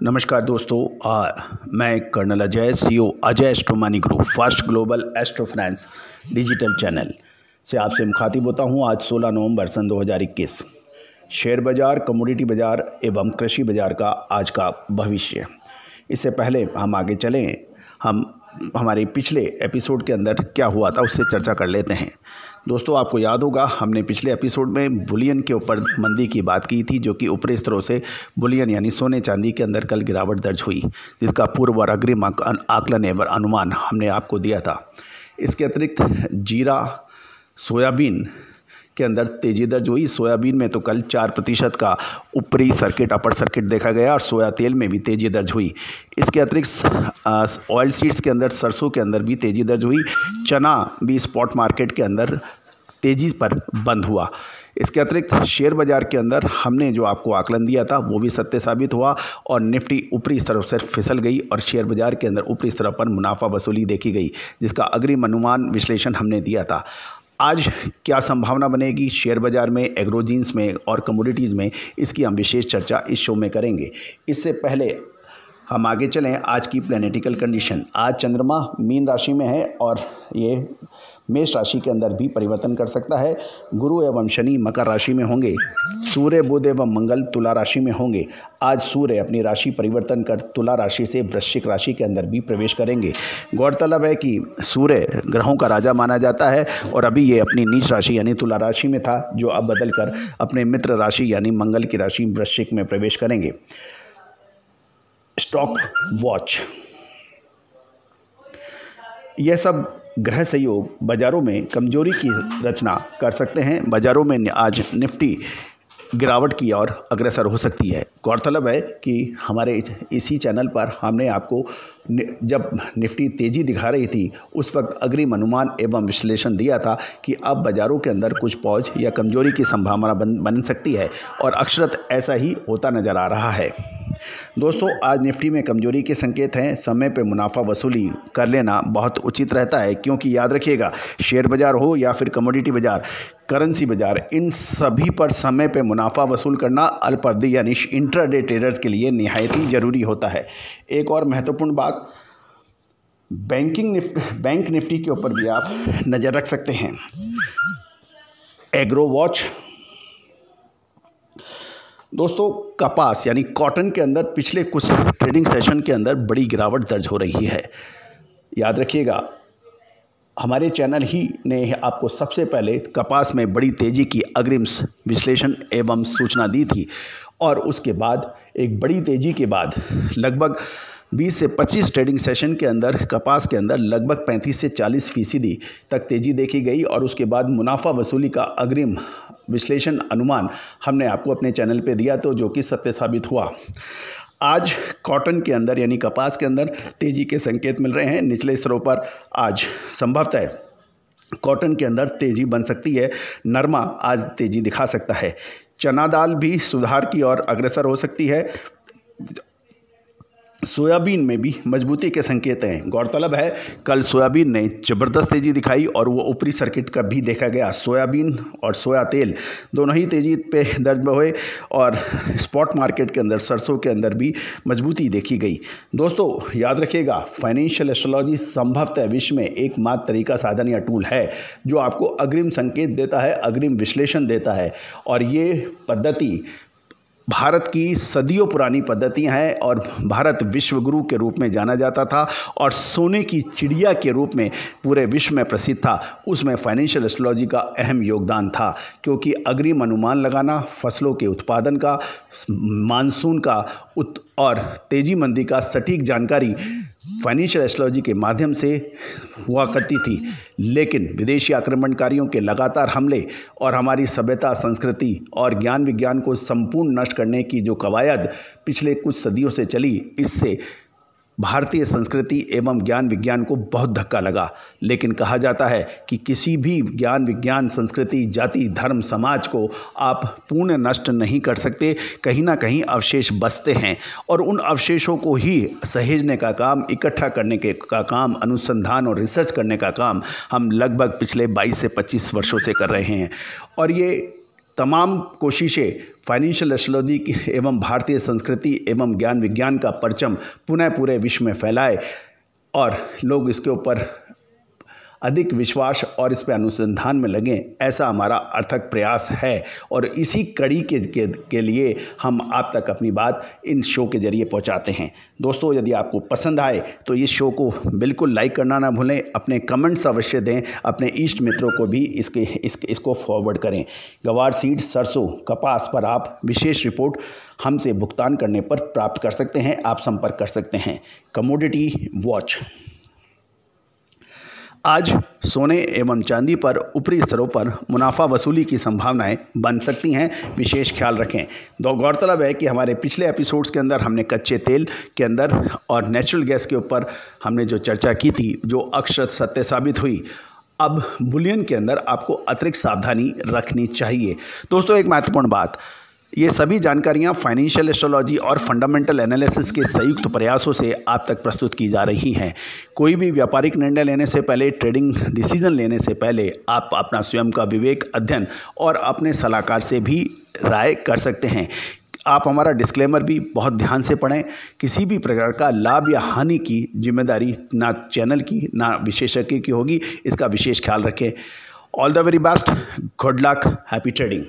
नमस्कार दोस्तों, मैं colonel Ajay, CEO Ajay astro money group first global astro finance digital channel से आपसे मुखातिब होता हूं। आज 16 नवंबर सन 2021 शेयर बाज़ार, कमोडिटी बाज़ार एवं कृषि बाज़ार का आज का भविष्य। इससे पहले हम आगे चलें, हम हमारे पिछले एपिसोड के अंदर क्या हुआ था उससे चर्चा कर लेते हैं। दोस्तों, आपको याद होगा हमने पिछले एपिसोड में बुलियन के ऊपर मंदी की बात की थी, जो कि ऊपरी स्तरों से बुलियन यानी सोने चांदी के अंदर कल गिरावट दर्ज हुई, जिसका पूर्व और अग्रिम आकलन एवं अनुमान हमने आपको दिया था। इसके अतिरिक्त जीरा, सोयाबीन के अंदर तेज़ी दर्ज हुई। सोयाबीन में तो कल 4% का ऊपरी सर्किट, अपर सर्किट देखा गया और सोया तेल में भी तेज़ी दर्ज हुई। इसके अतिरिक्त ऑयल सीड्स के अंदर, सरसों के अंदर भी तेज़ी दर्ज हुई। चना भी स्पॉट मार्केट के अंदर तेज़ी पर बंद हुआ। इसके अतिरिक्त शेयर बाज़ार के अंदर हमने जो आपको आकलन दिया था वो भी सत्य साबित हुआ और निफ्टी ऊपरी स्तरों से फिसल गई और शेयर बाज़ार के अंदर ऊपरी स्तरों पर मुनाफा वसूली देखी गई, जिसका अग्रिम अनुमान विश्लेषण हमने दिया था। आज क्या संभावना बनेगी शेयर बाज़ार में, एग्रोजीन्स में और कमोडिटीज़ में, इसकी हम विशेष चर्चा इस शो में करेंगे। इससे पहले हम आगे चलें, आज की प्लैनेटिकल कंडीशन। आज चंद्रमा मीन राशि में है और ये मेष राशि के अंदर भी परिवर्तन कर सकता है। गुरु एवं शनि मकर राशि में होंगे। सूर्य, बुध एवं मंगल तुला राशि में होंगे। आज सूर्य अपनी राशि परिवर्तन कर तुला राशि से वृश्चिक राशि के अंदर भी प्रवेश करेंगे। गौरतलब है कि सूर्य ग्रहों का राजा माना जाता है और अभी ये अपनी नीच राशि यानी तुला राशि में था, जो अब बदलकर अपने मित्र राशि यानी मंगल की राशि वृश्चिक में प्रवेश करेंगे। स्टॉक वॉच, यह सब ग्रह सहयोग बाज़ारों में कमजोरी की रचना कर सकते हैं। बाज़ारों में आज निफ्टी गिरावट की ओर अग्रसर हो सकती है। गौरतलब है कि हमारे इसी चैनल पर हमने आपको जब निफ्टी तेज़ी दिखा रही थी उस वक्त अग्रिम अनुमान एवं विश्लेषण दिया था कि अब बाज़ारों के अंदर कुछ पॉज या कमजोरी की संभावना बन सकती है और अक्षरत ऐसा ही होता नज़र आ रहा है। दोस्तों, आज निफ्टी में कमजोरी के संकेत हैं। समय पे मुनाफा वसूली कर लेना बहुत उचित रहता है, क्योंकि याद रखिएगा, शेयर बाज़ार हो या फिर कमोडिटी बाज़ार, करेंसी बाज़ार, इन सभी पर समय पे मुनाफा वसूल करना अल्प अवधि यानी इंट्राडे ट्रेडर्स के लिए निहायत ही ज़रूरी होता है। एक और महत्वपूर्ण बात, बैंक निफ्टी के ऊपर भी आप नज़र रख सकते हैं। एग्रो वॉच, दोस्तों, कपास यानी कॉटन के अंदर पिछले कुछ ट्रेडिंग सेशन के अंदर बड़ी गिरावट दर्ज हो रही है। याद रखिएगा, हमारे चैनल ही ने आपको सबसे पहले कपास में बड़ी तेज़ी की अग्रिम विश्लेषण एवं सूचना दी थी और उसके बाद एक बड़ी तेज़ी के बाद लगभग 20 से 25 ट्रेडिंग सेशन के अंदर कपास के अंदर लगभग 35 से 40% तक तेज़ी देखी गई और उसके बाद मुनाफा वसूली का अग्रिम विश्लेषण अनुमान हमने आपको अपने चैनल पे दिया, तो जो कि सत्य साबित हुआ। आज कॉटन के अंदर यानी कपास के अंदर तेज़ी के संकेत मिल रहे हैं। निचले स्तरों पर आज संभवतः कॉटन के अंदर तेज़ी बन सकती है। नरमा आज तेज़ी दिखा सकता है। चना दाल भी सुधार की ओर अग्रसर हो सकती है। सोयाबीन में भी मजबूती के संकेत हैं। गौरतलब है, कल सोयाबीन ने ज़बरदस्त तेज़ी दिखाई और वो ऊपरी सर्किट का भी देखा गया। सोयाबीन और सोया तेल दोनों ही तेज़ी पे दर्ज हुए और स्पॉट मार्केट के अंदर, सरसों के अंदर भी मजबूती देखी गई। दोस्तों, याद रखिएगा, फाइनेंशियल एस्ट्रोलॉजी संभवतः विश्व में एकमात्र तरीका, साधन या टूल है जो आपको अग्रिम संकेत देता है, अग्रिम विश्लेषण देता है। और ये पद्धति भारत की सदियों पुरानी पद्धतियाँ हैं और भारत विश्व गुरु के रूप में जाना जाता था और सोने की चिड़िया के रूप में पूरे विश्व में प्रसिद्ध था। उसमें फाइनेंशियल एस्ट्रोलॉजी का अहम योगदान था, क्योंकि अग्रिम अनुमान लगाना, फसलों के उत्पादन का, मानसून का और तेजी मंदी का सटीक जानकारी फाइनेंशियल एस्ट्रोलॉजी के माध्यम से हुआ करती थी। लेकिन विदेशी आक्रमणकारियों के लगातार हमले और हमारी सभ्यता, संस्कृति और ज्ञान विज्ञान को संपूर्ण नष्ट करने की जो कवायद पिछले कुछ सदियों से चली, इससे भारतीय संस्कृति एवं ज्ञान विज्ञान को बहुत धक्का लगा। लेकिन कहा जाता है कि किसी भी ज्ञान विज्ञान, संस्कृति, जाति, धर्म, समाज को आप पूर्ण नष्ट नहीं कर सकते। कहीं ना कहीं अवशेष बचते हैं और उन अवशेषों को ही सहेजने का काम, इकट्ठा करने का काम, अनुसंधान और रिसर्च करने का काम हम लगभग पिछले 22 से 25 वर्षों से कर रहे हैं। और ये तमाम कोशिशें फाइनेंशियल एस्ट्रोलॉजी एवं भारतीय संस्कृति एवं ज्ञान विज्ञान का परचम पुनः पूरे विश्व में फैलाए और लोग इसके ऊपर अधिक विश्वास और इस पर अनुसंधान में लगें, ऐसा हमारा अथक प्रयास है। और इसी कड़ी के लिए हम आप तक अपनी बात इन शो के जरिए पहुंचाते हैं। दोस्तों, यदि आपको पसंद आए तो इस शो को बिल्कुल लाइक करना ना भूलें, अपने कमेंट्स अवश्य दें, अपने इष्ट मित्रों को भी इसको फॉरवर्ड करें। गवार सीड्स, सरसों, कपास पर आप विशेष रिपोर्ट हमसे भुगतान करने पर प्राप्त कर सकते हैं। आप संपर्क कर सकते हैं। Commodity watch. आज सोने एवं चांदी पर ऊपरी स्तरों पर मुनाफा वसूली की संभावनाएं बन सकती हैं, विशेष ख्याल रखें। गौरतलब है कि हमारे पिछले एपिसोड्स के अंदर हमने कच्चे तेल के अंदर और नेचुरल गैस के ऊपर हमने जो चर्चा की थी, जो अक्षर सत्य साबित हुई। अब बुलियन के अंदर आपको अतिरिक्त सावधानी रखनी चाहिए। दोस्तों, एक महत्वपूर्ण बात, ये सभी जानकारियाँ फाइनेंशियल एस्ट्रोलॉजी और फंडामेंटल एनालिसिस के संयुक्त प्रयासों से आप तक प्रस्तुत की जा रही हैं। कोई भी व्यापारिक निर्णय लेने से पहले, ट्रेडिंग डिसीजन लेने से पहले आप अपना स्वयं का विवेक, अध्ययन और अपने सलाहकार से भी राय कर सकते हैं। आप हमारा डिस्क्लेमर भी बहुत ध्यान से पढ़ें। किसी भी प्रकार का लाभ या हानि की जिम्मेदारी ना चैनल की ना विशेषज्ञ की होगी, इसका विशेष ख्याल रखें। All the very best, good luck, happy trading.